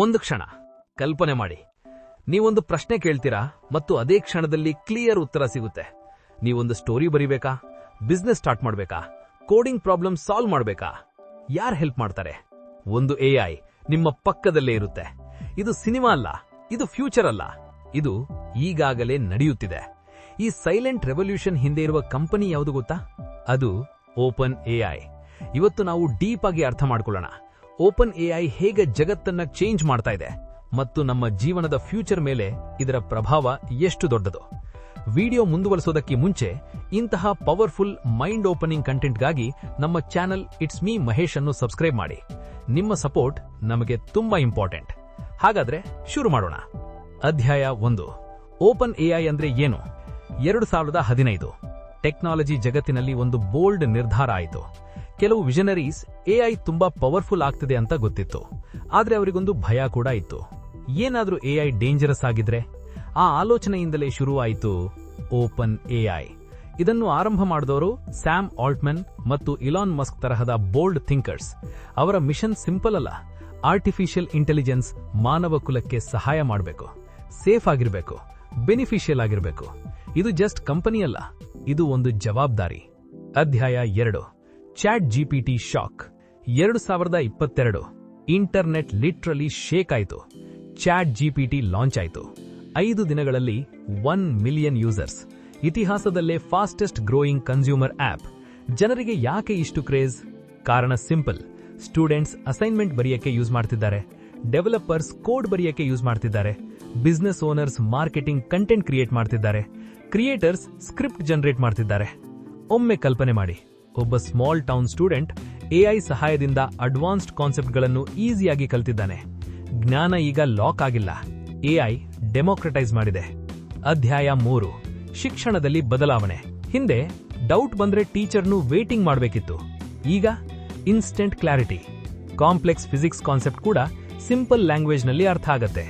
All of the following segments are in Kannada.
ಒಂದು ಕ್ಷಣ ಕಲ್ಪನೆ ಮಾಡಿ, ನೀವೊಂದು ಪ್ರಶ್ನೆ ಕೇಳ್ತೀರಾ ಮತ್ತು ಅದೇ ಕ್ಷಣದಲ್ಲಿ ಕ್ಲಿಯರ್ ಉತ್ತರ ಸಿಗುತ್ತೆ. ನೀವೊಂದು ಸ್ಟೋರಿ ಬರಿಬೇಕಾ, ಬಿಸ್ನೆಸ್ ಸ್ಟಾರ್ಟ್ ಮಾಡಬೇಕಾ, ಕೋಡಿಂಗ್ ಪ್ರಾಬ್ಲಮ್ ಸಾಲ್ವ್ ಮಾಡಬೇಕಾ? ಯಾರು ಹೆಲ್ಪ್ ಮಾಡ್ತಾರೆ? ಒಂದು ಎಐ ನಿಮ್ಮ ಪಕ್ಕದಲ್ಲೇ ಇರುತ್ತೆ. ಇದು ಸಿನಿಮಾ ಅಲ್ಲ, ಇದು ಫ್ಯೂಚರ್ ಅಲ್ಲ, ಇದು ಈಗಾಗಲೇ ನಡೆಯುತ್ತಿದೆ. ಈ ಸೈಲೆಂಟ್ ರೆವಲ್ಯೂಷನ್ ಹಿಂದೆ ಇರುವ ಕಂಪನಿ ಯಾವುದು ಗೊತ್ತಾ? ಅದು ಓಪನ್ ಎಐ. ಇವತ್ತು ನಾವು ಡೀಪ್ ಆಗಿ ಅರ್ಥ ಮಾಡ್ಕೊಳ್ಳೋಣ. ಓಪನ್ ಎಐ ಹೇಗೆ ಜಗತ್ತನ್ನ ಚೇಂಜ್ ಮಾಡ್ತಾ ಇದೆ ಮತ್ತು ನಮ್ಮ ಜೀವನದ ಫ್ಯೂಚರ್ ಮೇಲೆ ಇದರ ಪ್ರಭಾವ ಎಷ್ಟು ದೊಡ್ಡದು. ವಿಡಿಯೋ ಮುಂದುವರಿಸೋದಕ್ಕೆ ಮುಂಚೆ ಇಂತಹ ಪವರ್ಫುಲ್ ಮೈಂಡ್ ಓಪನಿಂಗ್ ಕಂಟೆಂಟ್ಗಾಗಿ ನಮ್ಮ ಚಾನೆಲ್ ಇಟ್ಸ್ ಮೀ ಮಹೇಶ್ ಅನ್ನು ಸಬ್ಸ್ಕ್ರೈಬ್ ಮಾಡಿ. ನಿಮ್ಮ ಸಪೋರ್ಟ್ ನಮಗೆ ತುಂಬಾ ಇಂಪಾರ್ಟೆಂಟ್. ಹಾಗಾದ್ರೆ ಶುರು ಮಾಡೋಣ. ಅಧ್ಯಾಯ 1. ಓಪನ್ ಎಐ ಅಂದ್ರೆ ಏನು? 2015 ಟೆಕ್ನಾಲಜಿ ಜಗತ್ತಿನಲ್ಲಿ ಒಂದು ಬೋಲ್ಡ್ ನಿರ್ಧಾರ ಆಯಿತು. ಕೆಲವು ವಿಷನರೀಸ್ ಎಐ ತುಂಬಾ ಪವರ್ಫುಲ್ ಆಗ್ತಿದೆ ಅಂತ ಗೊತ್ತಿತ್ತು, ಆದ್ರೆ ಅವರಿಗೊಂದು ಭಯ ಕೂಡ ಇತ್ತು. ಏನಾದ್ರೂ ಎಐ ಡೇಂಜರಸ್ ಆಗಿದ್ರೆ? ಆ ಆಲೋಚನೆಯಿಂದಲೇ ಶುರುವಾಯಿತು ಓಪನ್ ಎಐ. ಇದನ್ನು ಆರಂಭ ಮಾಡಿದವರು ಸ್ಯಾಮ್ ಆಲ್ಟ್ಮನ್ ಮತ್ತು ಇಲಾನ್ ಮಸ್ಕ್ ತರಹದ ಬೋಲ್ಡ್ ಥಿಂಕರ್ಸ್. ಅವರ ಮಿಷನ್ ಸಿಂಪಲ್ ಅಲ್ಲ. ಆರ್ಟಿಫಿಷಿಯಲ್ ಇಂಟೆಲಿಜೆನ್ಸ್ ಮಾನವ ಕುಲಕ್ಕೆ ಸಹಾಯ ಮಾಡಬೇಕು, ಸೇಫ್ ಆಗಿರಬೇಕು, ಬೆನಿಫಿಷಿಯಲ್ ಆಗಿರಬೇಕು. ಇದು ಜಸ್ಟ್ ಕಂಪನಿ ಅಲ್ಲ, ಇದು ಒಂದು ಜವಾಬ್ದಾರಿ. ಅಧ್ಯಾಯ 2. ChatGPT shock. 2022 internet literally shake ಆಯಿತು. ಚಾಟ್ ಜಿಪಿಟಿ ಲಾಂಚ್ ಆಯಿತು. 5 ದಿನಗಳಲ್ಲಿ 1 ಮಿಲಿಯನ್ ಯೂಸರ್ಸ್. ಇತಿಹಾಸದಲ್ಲೇ ಫಾಸ್ಟೆಸ್ಟ್ ಗ್ರೋಯಿಂಗ್ ಕನ್ಸ್ಯೂಮರ್ ಆಪ್. ಜನರಿಗೆ ಯಾಕೆ ಇಷ್ಟು ಕ್ರೇಜ್? ಕಾರಣ ಸಿಂಪಲ್. ಸ್ಟೂಡೆಂಟ್ಸ್ ಅಸೈನ್ಮೆಂಟ್ ಬರೆಯಕ್ಕೆ ಯೂಸ್ ಮಾಡ್ತಿದ್ದಾರೆ, ಡೆವಲಪರ್ಸ್ ಕೋಡ್ ಬರೆಯಕ್ಕೆ ಯೂಸ್ ಮಾಡ್ತಿದ್ದಾರೆ, business owners marketing content create ಮಾಡ್ತಿದ್ದಾರೆ, ಕ್ರಿಯೇಟರ್ಸ್ ಸ್ಕ್ರಿಪ್ಟ್ ಜನರೇಟ್ ಮಾಡ್ತಿದ್ದಾರೆ. ಒಮ್ಮೆ ಕಲ್ಪನೆ ಮಾಡಿ, ಒಬ್ಬ ಸ್ಮಾಲ್ ಟೌನ್ ಸ್ಟೂಡೆಂಟ್ ಎಐ ಸಹಾಯದಿಂದ ಅಡ್ವಾನ್ಸ್ಡ್ ಕಾನ್ಸೆಪ್ಟ್ಗಳನ್ನು ಈಸಿಯಾಗಿ ಕಲ್ತಿದ್ದಾನೆ. ಜ್ಞಾನ ಈಗ ಲಾಕ್ ಆಗಿಲ್ಲ, ಎಐ ಡೆಮೋಕ್ರಟೈಸ್ ಮಾಡಿದೆ. ಅಧ್ಯಾಯ 3. ಶಿಕ್ಷಣದಲ್ಲಿ ಬದಲಾವಣೆ. ಹಿಂದೆ ಡೌಟ್ ಬಂದ್ರೆ ಟೀಚರ್ನು ವೇಟಿಂಗ್ ಮಾಡಬೇಕಿತ್ತು. ಈಗ instant clarity. Complex physics concept ಕೂಡ ಸಿಂಪಲ್ ಲ್ಯಾಂಗ್ವೇಜ್ನಲ್ಲಿ ಅರ್ಥ ಆಗತ್ತೆ.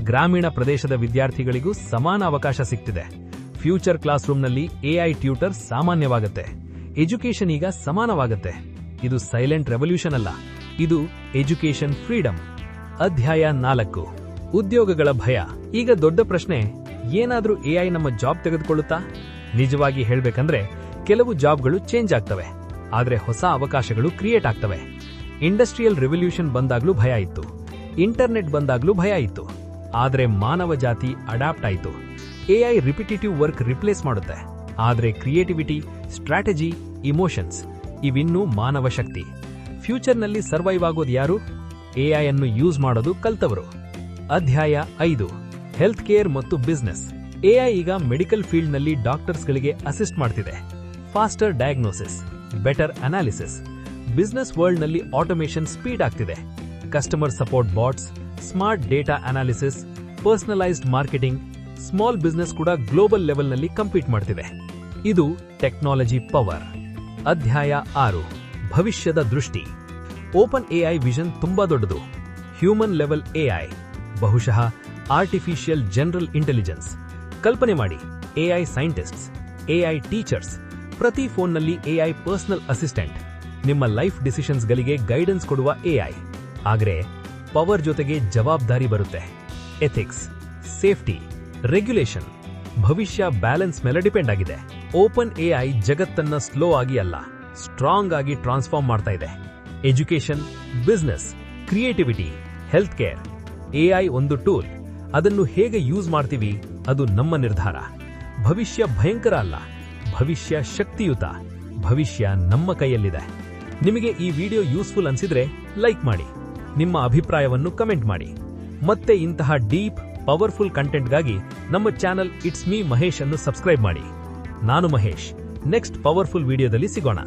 ಗ್ರಾಮೀಣ ಪ್ರದೇಶದ ವಿದ್ಯಾರ್ಥಿಗಳಿಗೂ ಸಮಾನ ಅವಕಾಶ ಸಿಗ್ತಿದೆ. ಫ್ಯೂಚರ್ ಕ್ಲಾಸ್ ರೂಮ್ನಲ್ಲಿ ಎಐ ಟ್ಯೂಟರ್ ಸಾಮಾನ್ಯವಾಗುತ್ತೆ. ಎಜುಕೇಶನ್ ಈಗ ಸಮಾನವಾಗುತ್ತೆ. ಇದು ಸೈಲೆಂಟ್ ರೆವಲ್ಯೂಷನ್ ಅಲ್ಲ, ಇದು ಎಜುಕೇಶನ್ ಫ್ರೀಡಮ್. ಅಧ್ಯಾಯ 4. ಉದ್ಯೋಗಗಳ ಭಯ. ಈಗ ದೊಡ್ಡ ಪ್ರಶ್ನೆ, ಏನಾದ್ರೂ ಎಐ ನಮ್ಮ ಜಾಬ್ ತೆಗೆದುಕೊಳ್ಳುತ್ತಾ? ನಿಜವಾಗಿ ಹೇಳ್ಬೇಕಂದ್ರೆ ಕೆಲವು ಜಾಬ್ಗಳು ಚೇಂಜ್ ಆಗ್ತವೆ, ಆದ್ರೆ ಹೊಸ ಅವಕಾಶಗಳು ಕ್ರಿಯೇಟ್ ಆಗ್ತವೆ. ಇಂಡಸ್ಟ್ರಿಯಲ್ ರೆವಲ್ಯೂಷನ್ ಬಂದಾಗ್ಲೂ ಭಯ ಇತ್ತು, ಇಂಟರ್ನೆಟ್ ಬಂದಾಗ್ಲೂ ಭಯ ಇತ್ತು, ಆದ್ರೆ ಮಾನವ ಜಾತಿ ಅಡಾಪ್ಟ್ ಆಯಿತು. ಎಐ ರಿಪಿಟೇಟಿವ್ ವರ್ಕ್ ರಿಪ್ಲೇಸ್ ಮಾಡುತ್ತೆ, ಆದ್ರೆ ಕ್ರಿಯೇಟಿವಿಟಿ, ಸ್ಟ್ರಾಟಜಿ, ಇಮೋಷನ್ಸ್ ಇವಿನ್ನೂ ಮಾನವ ಶಕ್ತಿ. ಫ್ಯೂಚರ್ನಲ್ಲಿ ಸರ್ವೈವ್ ಆಗೋದು ಯಾರು? ಎಐ ಅನ್ನು ಯೂಸ್ ಮಾಡೋದು ಕಲ್ತವರು. ಅಧ್ಯಾಯ 5. ಹೆಲ್ತ್ ಕೇರ್ ಮತ್ತು ಬಿಸ್ನೆಸ್. ಎಐ ಈಗ ಮೆಡಿಕಲ್ ಫೀಲ್ಡ್ನಲ್ಲಿ ಡಾಕ್ಟರ್ಸ್ಗಳಿಗೆ ಅಸಿಸ್ಟ್ ಮಾಡ್ತಿದೆ. Faster diagnosis, better analysis. Business ವರ್ಲ್ಡ್ನಲ್ಲಿ ಆಟೋಮೇಷನ್ ಸ್ಪೀಡ್ ಆಗ್ತಿದೆ. Customer support bots, smart data analysis, personalised marketing. Small business ಕೂಡ ಗ್ಲೋಬಲ್ ಲೆವೆಲ್ನಲ್ಲಿ ಕಂಪೀಟ್ ಮಾಡ್ತಿದೆ. ಇದು ಟೆಕ್ನಾಲಜಿ ಪವರ್. ಅಧ್ಯಾಯ 6. ಭವಿಷ್ಯದ ದೃಷ್ಟಿ. ಓಪನ್ ಎಐ ವಿಷನ್ ತುಂಬಾ ದೊಡ್ಡದು. ಹ್ಯೂಮನ್ ಲೆವೆಲ್ ಎಐ, ಬಹುಶಃ ಆರ್ಟಿಫಿಷಿಯಲ್ ಜನರಲ್ ಇಂಟೆಲಿಜೆನ್ಸ್. ಕಲ್ಪನೆ ಮಾಡಿ, ಎಐ ಸೈಂಟಿಸ್ಟ್ಸ್, ಎಐ ಟೀಚರ್ಸ್, ಪ್ರತಿ ಫೋನ್ನಲ್ಲಿ ಎಐ ಪರ್ಸನಲ್ ಅಸಿಸ್ಟೆಂಟ್, ನಿಮ್ಮ ಲೈಫ್ ಡಿಸಿಷನ್ಸ್ಗಳಿಗೆ ಗೈಡೆನ್ಸ್ ಕೊಡುವ ಎಐ. ಆದರೆ ಪವರ್ ಜೊತೆಗೆ ಜವಾಬ್ದಾರಿ ಬರುತ್ತೆ. Ethics, safety, regulation. ಭವಿಷ್ಯ ಬ್ಯಾಲೆನ್ಸ್ ಮೇಲೆ ಡಿಪೆಂಡ್ ಆಗಿದೆ. ಓಪನ್ ಎಐ ಜಗತ್ತನ್ನ ಸ್ಲೋ ಆಗಿ ಅಲ್ಲ, ಸ್ಟ್ರಾಂಗ್ ಆಗಿ ಟ್ರಾನ್ಸ್ಫಾರ್ಮ್ ಮಾಡ್ತಾ ಇದೆ. Education, business, creativity, health care. AI ಒಂದು ಟೂಲ್, ಅದನ್ನು ಹೇಗೆ ಯೂಸ್ ಮಾಡ್ತೀವಿ ಅದು ನಮ್ಮ ನಿರ್ಧಾರ. ಭವಿಷ್ಯ ಭಯಂಕರ ಅಲ್ಲ, ಭವಿಷ್ಯ ಶಕ್ತಿಯುತ. ಭವಿಷ್ಯ ನಮ್ಮ ಕೈಯಲ್ಲಿದೆ. ನಿಮಗೆ ಈ ವಿಡಿಯೋ ಯೂಸ್ಫುಲ್ ಅನ್ಸಿದ್ರೆ ಲೈಕ್ ಮಾಡಿ, ನಿಮ್ಮ ಅಭಿಪ್ರಾಯವನ್ನು ಕಮೆಂಟ್ ಮಾಡಿ. ಮತ್ತೆ ಇಂತಹ ಡೀಪ್ ಪವರ್ಫುಲ್ ಕಂಟೆಂಟ್ಗಾಗಿ ನಮ್ಮ ಚಾನೆಲ್ ಇಟ್ಸ್ ಮೀ ಮಹೇಶ್ ಅನ್ನು ಸಬ್ಸ್ಕ್ರೈಬ್ ಮಾಡಿ. ನಾನು ಮಹೇಶ್. ನೆಕ್ಸ್ಟ್ ಪವರ್ಫುಲ್ ವಿಡಿಯೋದಲ್ಲಿ ಸಿಗೋಣ.